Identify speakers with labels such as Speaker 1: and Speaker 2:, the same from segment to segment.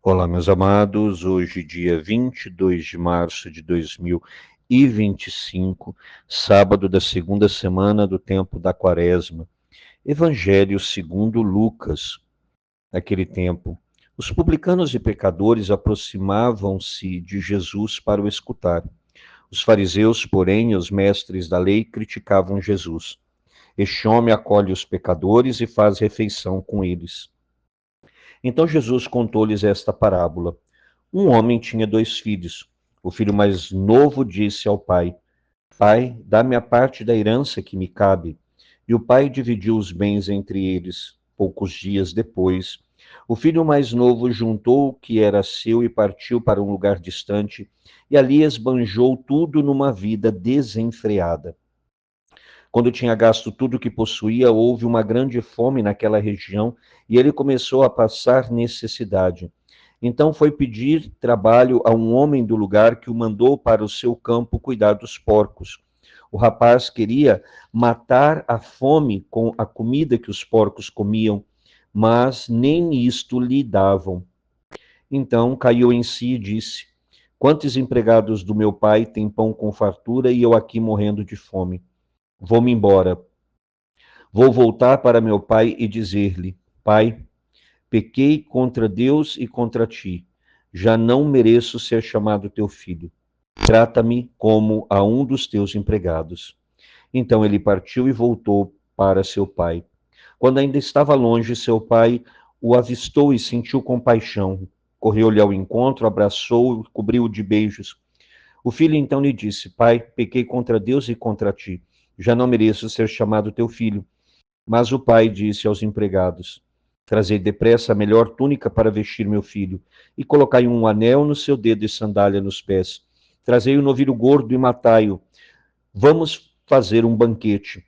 Speaker 1: Olá, meus amados. Hoje, dia 22 de março de 2025, sábado da segunda semana do tempo da Quaresma. Evangelho segundo Lucas. Naquele tempo, os publicanos e pecadores aproximavam-se de Jesus para o escutar. Os fariseus, porém, e os mestres da lei criticavam Jesus. Este homem acolhe os pecadores e faz refeição com eles. Então Jesus contou-lhes esta parábola. Um homem tinha 2 filhos. O filho mais novo disse ao pai: Pai, dá-me a parte da herança que me cabe. E o pai dividiu os bens entre eles. Poucos dias depois, o filho mais novo juntou o que era seu e partiu para um lugar distante, e ali esbanjou tudo numa vida desenfreada. Quando tinha gasto tudo o que possuía, houve uma grande fome naquela região, e ele começou a passar necessidade. Então foi pedir trabalho a um homem do lugar que o mandou para o seu campo cuidar dos porcos. O rapaz queria matar a fome com a comida que os porcos comiam, mas nem isto lhe davam. Então caiu em si e disse: Quantos empregados do meu pai têm pão com fartura e eu aqui morrendo de fome? Vou-me embora. Vou voltar para meu pai e dizer-lhe: Pai, pequei contra Deus e contra ti. Já não mereço ser chamado teu filho. Trata-me como a um dos teus empregados. Então ele partiu e voltou para seu pai. Quando ainda estava longe, seu pai o avistou e sentiu compaixão. Correu-lhe ao encontro, abraçou-o, cobriu-o de beijos. O filho então lhe disse: Pai, pequei contra Deus e contra ti. Já não mereço ser chamado teu filho. Mas o pai disse aos empregados: Trazei depressa a melhor túnica para vestir meu filho, e colocai um anel no seu dedo e sandália nos pés. Trazei o novilho gordo e matai-o. Vamos fazer um banquete,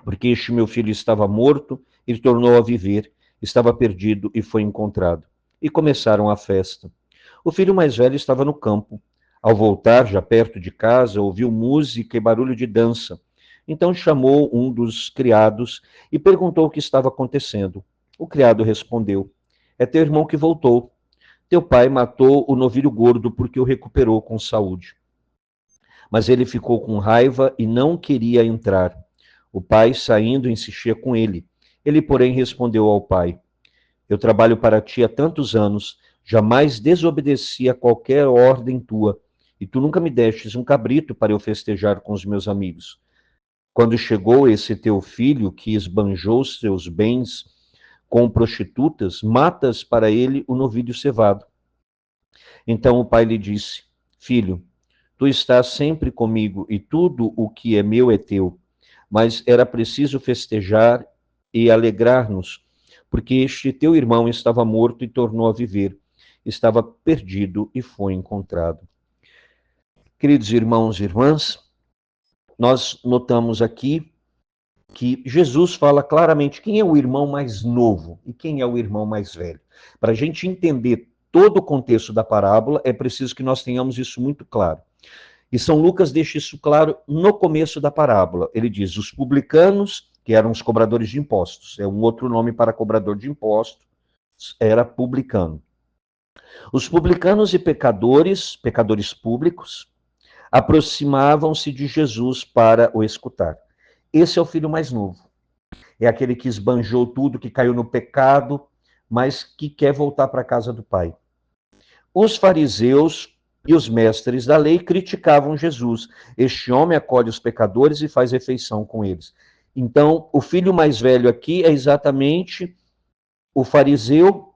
Speaker 1: porque este meu filho estava morto e tornou a viver, estava perdido e foi encontrado. E começaram a festa. O filho mais velho estava no campo. Ao voltar, já perto de casa, ouviu música e barulho de dança. Então chamou um dos criados e perguntou o que estava acontecendo. O criado respondeu: É teu irmão que voltou. Teu pai matou o novilho gordo porque o recuperou com saúde. Mas ele ficou com raiva e não queria entrar. O pai, saindo, insistia com ele. Ele, porém, respondeu ao pai: Eu trabalho para ti há tantos anos, jamais desobedeci a qualquer ordem tua, e tu nunca me destes um cabrito para eu festejar com os meus amigos. Quando chegou esse teu filho, que esbanjou seus bens com prostitutas, matas para ele o novilho cevado. Então o pai lhe disse: Filho, tu estás sempre comigo, e tudo o que é meu é teu. Mas era preciso festejar e alegrar-nos, porque este teu irmão estava morto e tornou a viver, estava perdido e foi encontrado. Queridos irmãos e irmãs, nós notamos aqui que Jesus fala claramente quem é o irmão mais novo e quem é o irmão mais velho. Para a gente entender todo o contexto da parábola, é preciso que nós tenhamos isso muito claro. E São Lucas deixa isso claro no começo da parábola. Ele diz: os publicanos, que eram os cobradores de impostos, é um outro nome para cobrador de impostos, era publicano. Os publicanos e pecadores, pecadores públicos, aproximavam-se de Jesus para o escutar. Esse é o filho mais novo. É aquele que esbanjou tudo, que caiu no pecado, mas que quer voltar para a casa do pai. Os fariseus e os mestres da lei criticavam Jesus. Este homem acolhe os pecadores e faz refeição com eles. Então, o filho mais velho aqui é exatamente o fariseu,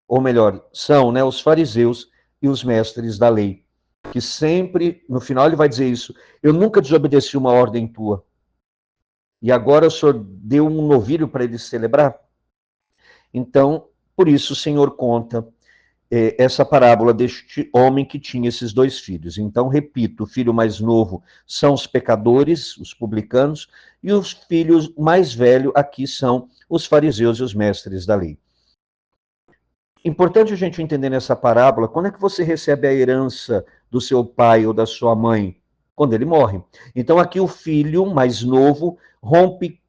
Speaker 1: ou melhor, são, né, os fariseus e os mestres da lei, que sempre, no final ele vai dizer isso: eu nunca desobedeci uma ordem tua. E agora o Senhor deu um novilho para ele celebrar? Então, por isso o Senhor conta essa parábola deste homem que tinha esses 2 filhos. Então, repito, o filho mais novo são os pecadores, os publicanos, e os filhos mais velhos aqui são os fariseus e os mestres da lei. Importante a gente entender nessa parábola, quando é que você recebe a herança do seu pai ou da sua mãe? Quando ele morre. Então, aqui o filho mais novo rompe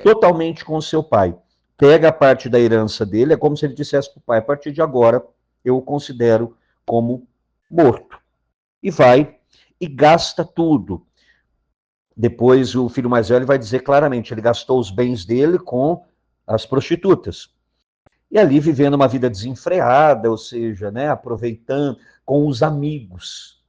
Speaker 1: totalmente com o seu pai. Pega a parte da herança dele, é como se ele dissesse para o pai: a partir de agora, eu o considero como morto. E vai e gasta tudo. Depois o filho mais velho vai dizer claramente, ele gastou os bens dele com as prostitutas. E ali vivendo uma vida desenfreada, ou seja, né, aproveitando com os amigos.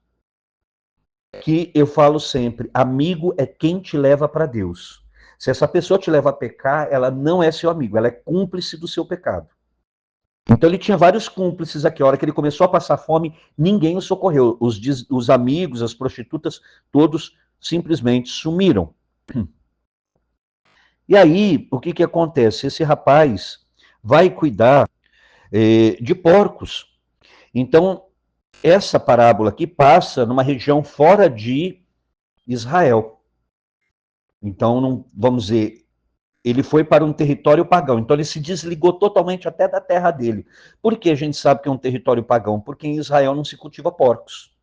Speaker 1: Que eu falo sempre, amigo é quem te leva para Deus. Se essa pessoa te leva a pecar, ela não é seu amigo, ela é cúmplice do seu pecado. Então ele tinha vários cúmplices aqui. A hora que ele começou a passar fome, ninguém o socorreu. Os amigos, as prostitutas, todos simplesmente sumiram. E aí, o que que acontece? Esse rapaz vai cuidar de porcos. Então, essa parábola aqui passa numa região fora de Israel. Então, não, vamos dizer, ele foi para um território pagão. Então, ele se desligou totalmente até da terra dele. Por que a gente sabe que é um território pagão? Porque em Israel não se cultiva porcos.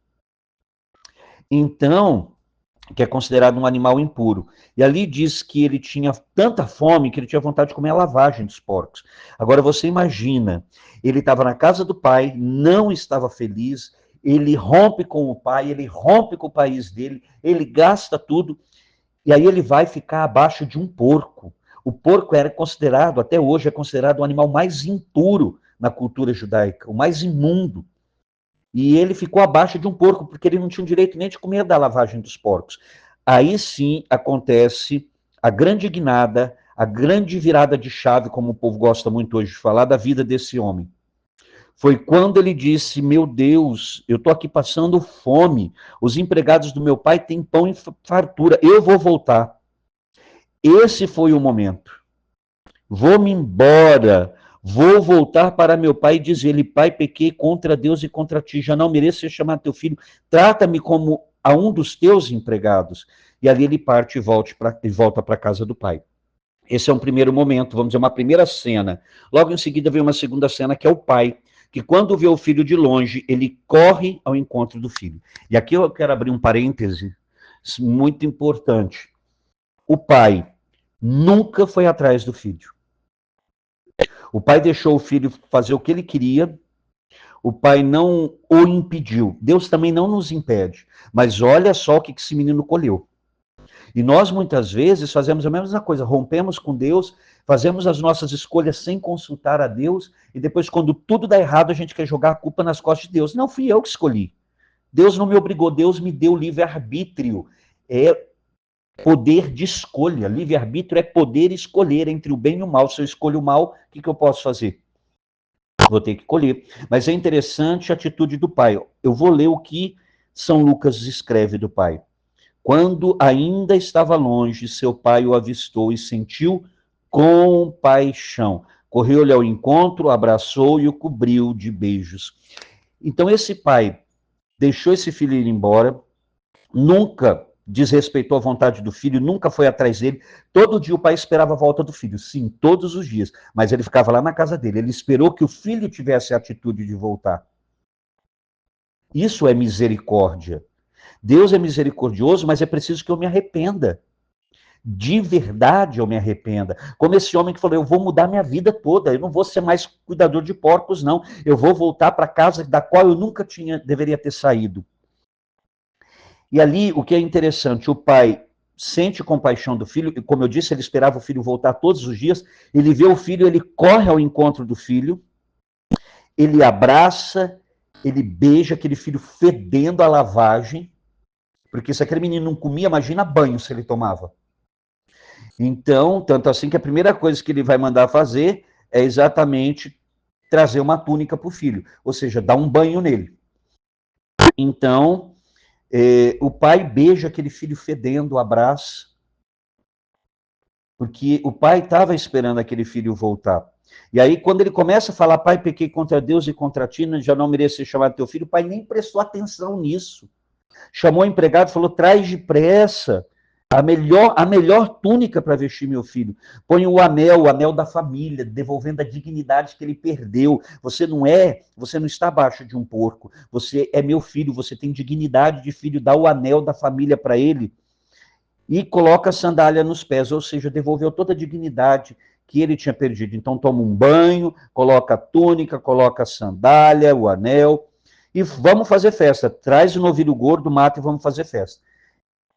Speaker 1: Então, que é considerado um animal impuro. E ali diz que ele tinha tanta fome que ele tinha vontade de comer a lavagem dos porcos. Agora você imagina, ele estava na casa do pai, não estava feliz, ele rompe com o pai, ele rompe com o país dele, ele gasta tudo, e aí ele vai ficar abaixo de um porco. O porco era considerado, até hoje, é considerado o animal mais impuro na cultura judaica, o mais imundo. E ele ficou abaixo de um porco, porque ele não tinha o direito nem de comer da lavagem dos porcos. Aí sim acontece a grande guinada, a grande virada de chave, como o povo gosta muito hoje de falar, da vida desse homem. Foi quando ele disse, meu Deus, eu estou aqui passando fome, os empregados do meu pai têm pão em fartura, eu vou voltar. Esse foi o momento. Vou-me embora, vou voltar para meu pai e dizer-lhe, pai, pequei contra Deus e contra ti, já não mereço ser chamado teu filho, trata-me como a um dos teus empregados. E ali ele parte e volta para a casa do pai. Esse é um primeiro momento, vamos dizer, uma primeira cena. Logo em seguida vem uma segunda cena, que é o pai, que quando vê o filho de longe, ele corre ao encontro do filho. E aqui eu quero abrir um parêntese muito importante. O pai nunca foi atrás do filho. O pai deixou o filho fazer o que ele queria, o pai não o impediu. Deus também não nos impede. Mas olha só o que esse menino colheu. E nós, muitas vezes, fazemos a mesma coisa, rompemos com Deus, fazemos as nossas escolhas sem consultar a Deus, e depois, quando tudo dá errado, a gente quer jogar a culpa nas costas de Deus. Não fui eu que escolhi. Deus não me obrigou, Deus me deu livre-arbítrio. É poder de escolha. Livre-arbítrio é poder escolher entre o bem e o mal. Se eu escolho o mal, o que eu posso fazer? Vou ter que colher. Mas é interessante a atitude do pai. Eu vou ler o que São Lucas escreve do pai. Quando ainda estava longe, seu pai o avistou e sentiu compaixão. Correu-lhe ao encontro, abraçou e o cobriu de beijos. Então esse pai deixou esse filho ir embora, nunca desrespeitou a vontade do filho, nunca foi atrás dele. Todo dia o pai esperava a volta do filho, sim, todos os dias. Mas ele ficava lá na casa dele. Ele esperou que o filho tivesse a atitude de voltar. Isso é misericórdia. Deus é misericordioso, mas é preciso que eu me arrependa. De verdade eu me arrependa. Como esse homem que falou, eu vou mudar minha vida toda, eu não vou ser mais cuidador de porcos, não. Eu vou voltar para a casa da qual eu nunca deveria ter saído. E ali, o que é interessante, o pai sente compaixão do filho, e como eu disse, ele esperava o filho voltar todos os dias, ele vê o filho, ele corre ao encontro do filho, ele abraça, ele beija aquele filho fedendo a lavagem, porque se aquele menino não comia, imagina banho se ele tomava. Então, tanto assim que a primeira coisa que ele vai mandar fazer é exatamente trazer uma túnica para o filho, ou seja, dar um banho nele. Então, o pai beija aquele filho fedendo, abraça, porque o pai estava esperando aquele filho voltar. E aí, quando ele começa a falar, pai, pequei contra Deus e contra ti, já não mereço ser chamado teu filho, o pai nem prestou atenção nisso. Chamou o empregado e falou, traz depressa a melhor túnica para vestir meu filho. Põe o anel da família, devolvendo a dignidade que ele perdeu. Você não está abaixo de um porco. Você é meu filho, você tem dignidade de filho. Dá o anel da família para ele e coloca a sandália nos pés, ou seja, devolveu toda a dignidade que ele tinha perdido. Então toma um banho, coloca a túnica, coloca a sandália, o anel, e vamos fazer festa. Traz o novilho gordo, mata e vamos fazer festa.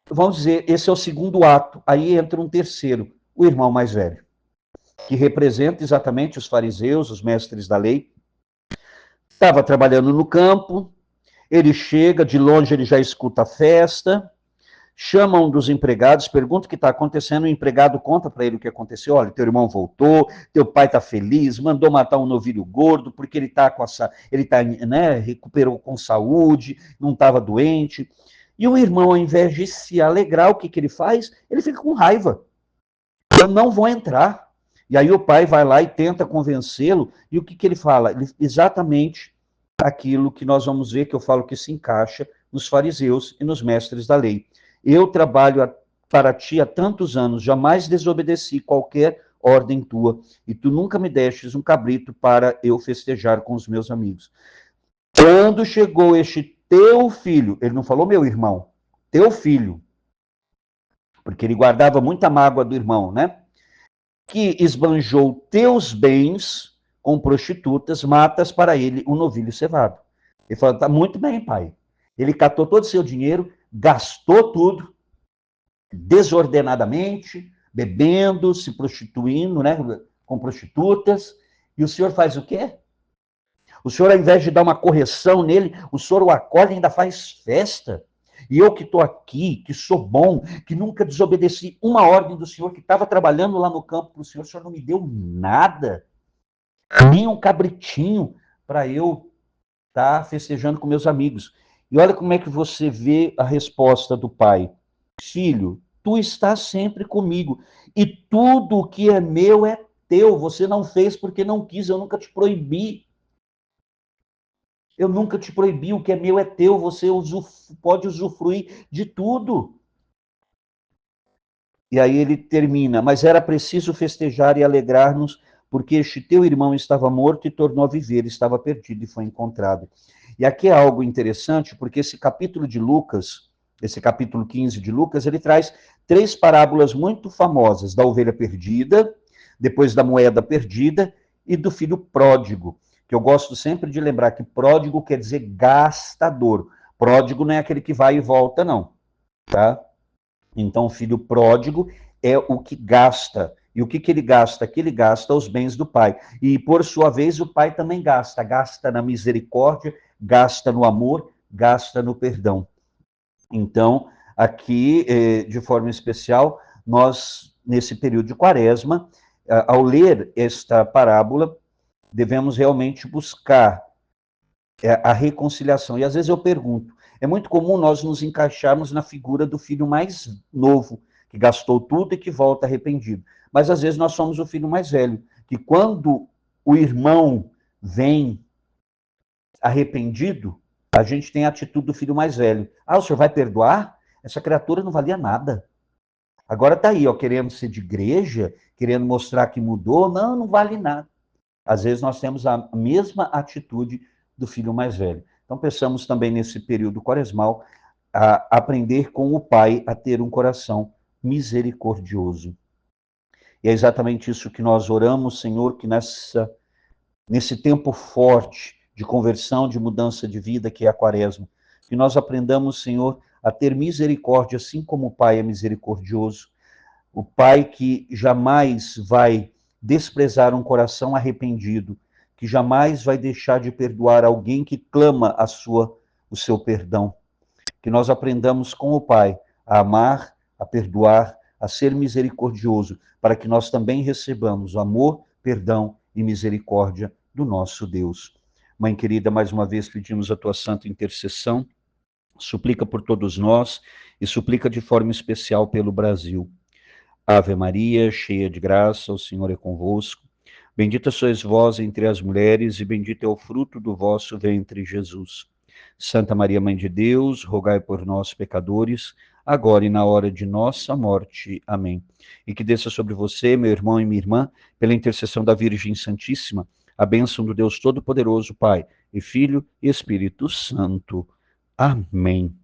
Speaker 1: Vamos dizer, esse é o segundo ato. Aí entra um terceiro, o irmão mais velho, que representa exatamente os fariseus, os mestres da lei. Estava trabalhando no campo, ele chega, de longe ele já escuta a festa, chama um dos empregados, pergunta o que está acontecendo, o empregado conta para ele o que aconteceu. Olha, teu irmão voltou, teu pai está feliz, mandou matar um novilho gordo, porque ele está né, recuperou com saúde, não estava doente. E o irmão, ao invés de se alegrar, o que ele faz? Ele fica com raiva. Eu não vou entrar. E aí o pai vai lá e tenta convencê-lo, e o que ele fala? Exatamente aquilo que nós vamos ver, que eu falo que se encaixa nos fariseus e nos mestres da lei. Eu trabalho para ti há tantos anos, jamais desobedeci qualquer ordem tua, e tu nunca me destes um cabrito para eu festejar com os meus amigos. Quando chegou este teu filho, ele não falou meu irmão, teu filho, porque ele guardava muita mágoa do irmão, né? Que esbanjou teus bens com prostitutas, matas para ele um novilho cevado. Ele falou, tá muito bem, pai. Ele catou todo o seu dinheiro, gastou tudo, desordenadamente, bebendo, se prostituindo, né, com prostitutas, e o senhor faz o quê? O senhor, ao invés de dar uma correção nele, o senhor o acolhe e ainda faz festa. E eu que estou aqui, que sou bom, que nunca desobedeci uma ordem do senhor, que estava trabalhando lá no campo para o senhor não me deu nada, nem um cabritinho para eu estar festejando com meus amigos. E olha como é que você vê a resposta do pai. Filho, tu estás sempre comigo, e tudo o que é meu é teu. Você não fez porque não quis, eu nunca te proibi. Eu nunca te proibi, o que é meu é teu, você pode usufruir de tudo. E aí ele termina, mas era preciso festejar e alegrar-nos, porque este teu irmão estava morto e tornou a viver, estava perdido e foi encontrado. E aqui é algo interessante, porque esse capítulo de Lucas, esse capítulo 15 de Lucas, ele traz 3 parábolas muito famosas, da ovelha perdida, depois da moeda perdida e do filho pródigo, que eu gosto sempre de lembrar que pródigo quer dizer gastador. Pródigo não é aquele que vai e volta, não, tá? Então, o filho pródigo é o que gasta. E o que ele gasta? Que ele gasta os bens do pai. E, por sua vez, o pai também gasta. Gasta na misericórdia, gasta no amor, gasta no perdão. Então, aqui, de forma especial, nós, nesse período de quaresma, ao ler esta parábola, devemos realmente buscar a reconciliação. E às vezes eu pergunto, é muito comum nós nos encaixarmos na figura do filho mais novo, que gastou tudo e que volta arrependido. Mas às vezes nós somos o filho mais velho, que quando o irmão vem arrependido, a gente tem a atitude do filho mais velho. Ah, o senhor vai perdoar? Essa criatura não valia nada. Agora está aí, ó, querendo ser de igreja, querendo mostrar que mudou. Não, não vale nada. Às vezes nós temos a mesma atitude do filho mais velho. Então, pensamos também nesse período quaresmal a aprender com o Pai a ter um coração misericordioso. E é exatamente isso que nós oramos, Senhor, que nesse tempo forte de conversão, de mudança de vida, que é a quaresma, que nós aprendamos, Senhor, a ter misericórdia, assim como o Pai é misericordioso, o Pai que jamais vai desprezar um coração arrependido, que jamais vai deixar de perdoar alguém que clama o seu perdão. Que nós aprendamos com o Pai a amar, a perdoar, a ser misericordioso, para que nós também recebamos o amor, perdão e misericórdia do nosso Deus. Mãe querida, mais uma vez pedimos a tua santa intercessão, suplica por todos nós e suplica de forma especial pelo Brasil. Ave Maria, cheia de graça, o Senhor é convosco. Bendita sois vós entre as mulheres, e bendito é o fruto do vosso ventre, Jesus. Santa Maria, Mãe de Deus, rogai por nós, pecadores, agora e na hora de nossa morte. Amém. E que desça sobre você, meu irmão e minha irmã, pela intercessão da Virgem Santíssima, a bênção do Deus Todo-Poderoso, Pai, e Filho e Espírito Santo. Amém.